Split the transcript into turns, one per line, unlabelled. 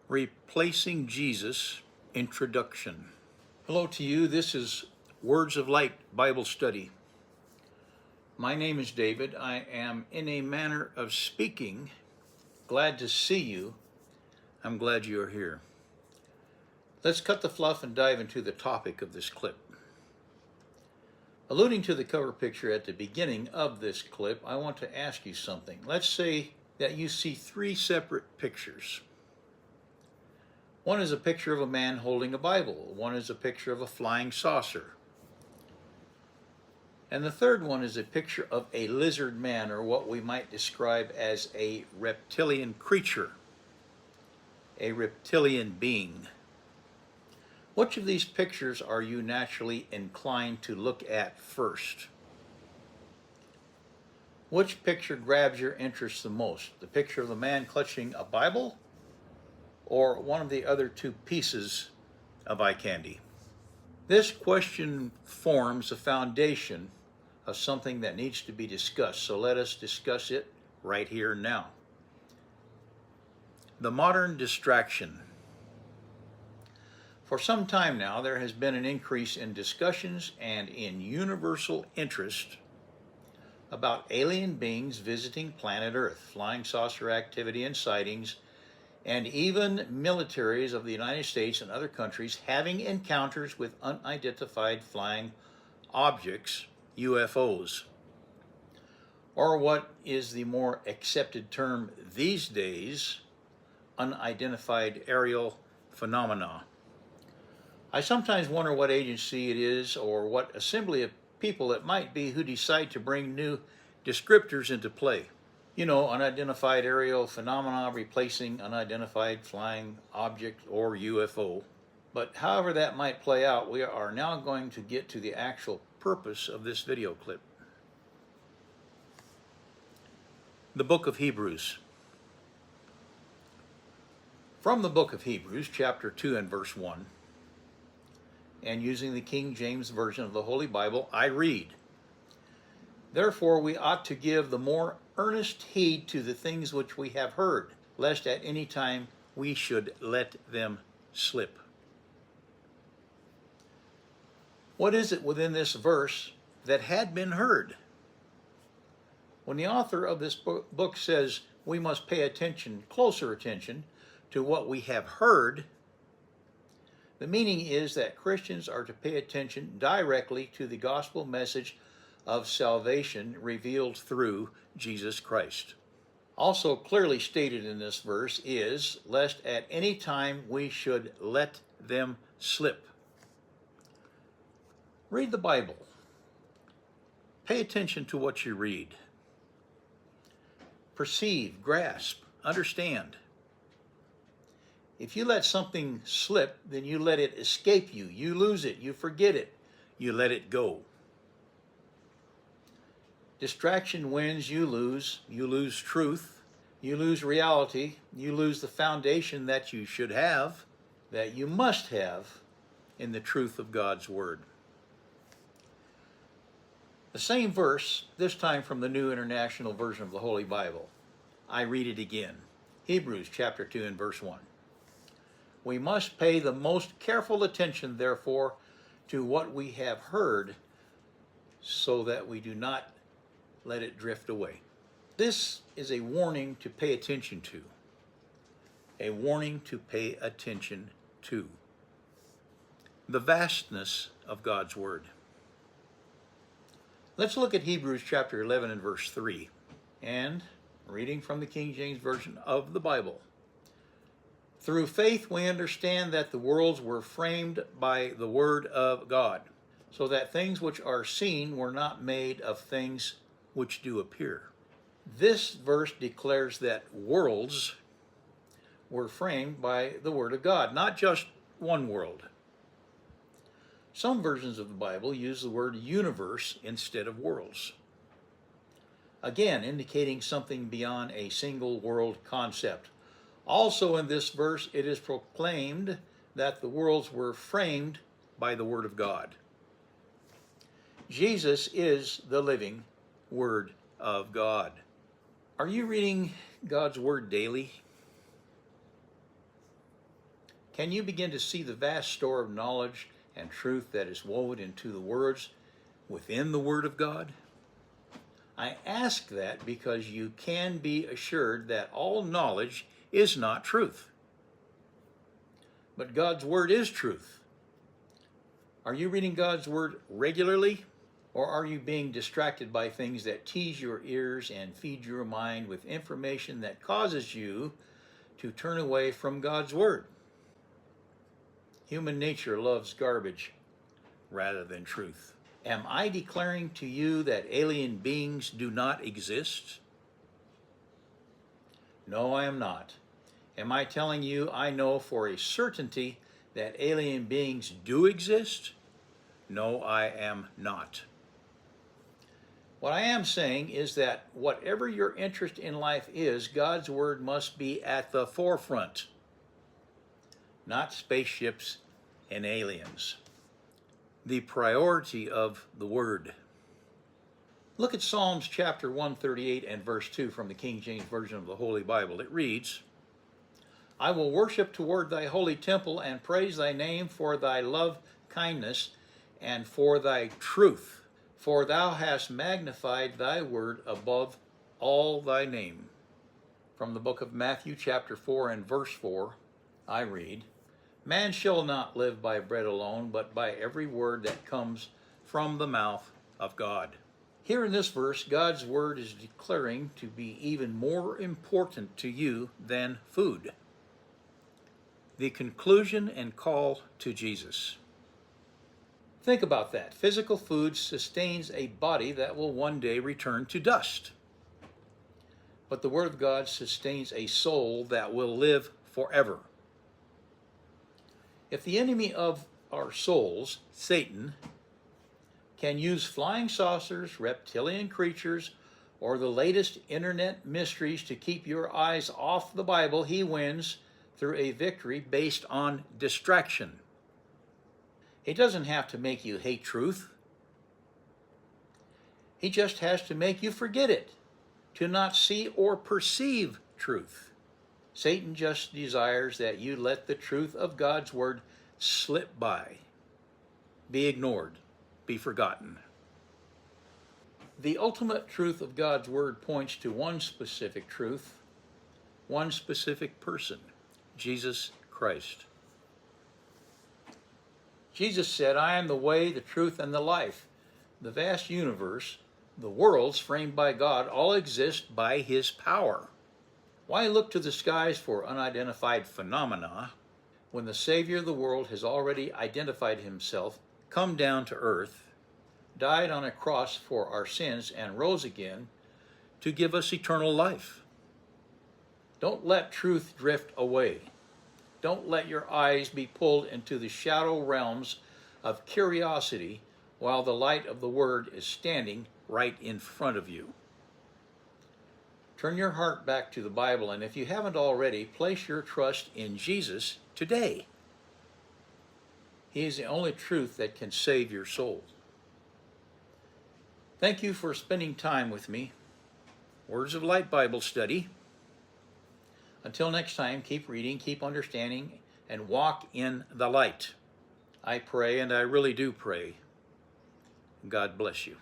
Replacing Jesus Introduction. Hello to you. This is Words of Light Bible Study. My name is David. I am, in a manner of speaking, glad to see you. I'm glad you are here. Let's cut the fluff and dive into the topic of this clip. Alluding to the cover picture at the beginning of this clip, I want to ask you something. Let's say that you see three separate pictures. One is a picture of a man holding a Bible. One is a picture of a flying saucer. And the third one is a picture of a lizard man, or what we might describe as a reptilian creature, a reptilian being. Which of these pictures are you naturally inclined to look at first? Which picture grabs your interest the most? The picture of the man clutching a Bible, or one of the other two pieces of eye candy? This question forms a foundation of something that needs to be discussed, so let us discuss it right here and now. The modern distraction. For some time now, there has been an increase in discussions and in universal interest about alien beings visiting planet Earth, flying saucer activity and sightings, and even militaries of the United States and other countries having encounters with unidentified flying objects, UFOs, or what is the more accepted term these days, unidentified aerial phenomena. I sometimes wonder what agency it is or what assembly of people it might be who decide to bring new descriptors into play. You know, unidentified aerial phenomena replacing unidentified flying object or UFO. But however that might play out, we are now going to get to the actual purpose of this video clip. The book of Hebrews. From the book of Hebrews, chapter 2 and verse 1, and using the King James Version of the Holy Bible, I read, "Therefore we ought to give the more earnest heed to the things which we have heard, lest at any time we should let them slip." What is it within this verse that had been heard? When the author of this book says we must pay attention, closer attention, to what we have heard, the meaning is that Christians are to pay attention directly to the gospel message of salvation revealed through Jesus Christ. Also clearly stated in this verse is, lest at any time we should let them slip. Read the Bible. Pay attention to what you read. Perceive, grasp, understand. If you let something slip, then you let it escape you. You lose it. You forget it. You let it go. Distraction wins, you lose. You lose truth. You lose reality. You lose the foundation that you should have, that you must have in the truth of God's Word. The same verse, this time from the New International Version of the Holy Bible. I read it again. Hebrews chapter 2 and verse 1. We must pay the most careful attention, therefore, to what we have heard, so that we do not let it drift away. This is a warning to pay attention to. A warning to pay attention to. The vastness of God's Word. Let's look at Hebrews chapter 11 and verse 3. And, reading from the King James Version of the Bible, "Through faith we understand that the worlds were framed by the Word of God, so that things which are seen were not made of things which do appear." This verse declares that worlds were framed by the Word of God, not just one world. Some versions of the Bible use the word universe instead of worlds, again indicating something beyond a single world concept. Also in this verse, it is proclaimed that the worlds were framed by the Word of God. Jesus is the living Word of God. Are you reading God's Word daily? Can you begin to see the vast store of knowledge and truth that is woven into the words within the Word of God? I ask that because you can be assured that all knowledge is not truth. But God's Word is truth. Are you reading God's Word regularly? Or are you being distracted by things that tease your ears and feed your mind with information that causes you to turn away from God's Word? Human nature loves garbage rather than truth. Am I declaring to you that alien beings do not exist? No, I am not. Am I telling you I know for a certainty that alien beings do exist? No, I am not. What I am saying is that whatever your interest in life is, God's Word must be at the forefront, not spaceships and aliens. The priority of the Word. Look at Psalms chapter 138 and verse 2 from the King James Version of the Holy Bible. It reads, I will worship toward thy holy temple and praise thy name for thy love kindness and for thy truth. For thou hast magnified thy word above all thy name. From the book of Matthew chapter 4 and verse 4, I read, Man shall not live by bread alone, but by every word that comes from the mouth of God. Here in this verse, God's word is declaring to be even more important to you than food. The conclusion and call to Jesus. Think about that. Physical food sustains a body that will one day return to dust. But the Word of God sustains a soul that will live forever. If the enemy of our souls, Satan, can use flying saucers, reptilian creatures, or the latest internet mysteries to keep your eyes off the Bible, he wins through a victory based on distraction. He doesn't have to make you hate truth. He just has to make you forget it, to not see or perceive truth. Satan just desires that you let the truth of God's Word slip by, be ignored, be forgotten. The ultimate truth of God's Word points to one specific truth, one specific person, Jesus Christ. Jesus said, I am the way, the truth, and the life. The vast universe, the worlds framed by God, all exist by His power. Why look to the skies for unidentified phenomena when the Savior of the world has already identified Himself, come down to earth, died on a cross for our sins, and rose again to give us eternal life? Don't let truth drift away. Don't let your eyes be pulled into the shallow realms of curiosity while the light of the Word is standing right in front of you. Turn your heart back to the Bible, and if you haven't already, place your trust in Jesus today. He is the only truth that can save your soul. Thank you for spending time with me. Words of Light Bible Study. Until next time, keep reading, keep understanding, and walk in the light. I pray, and I really do pray. God bless you.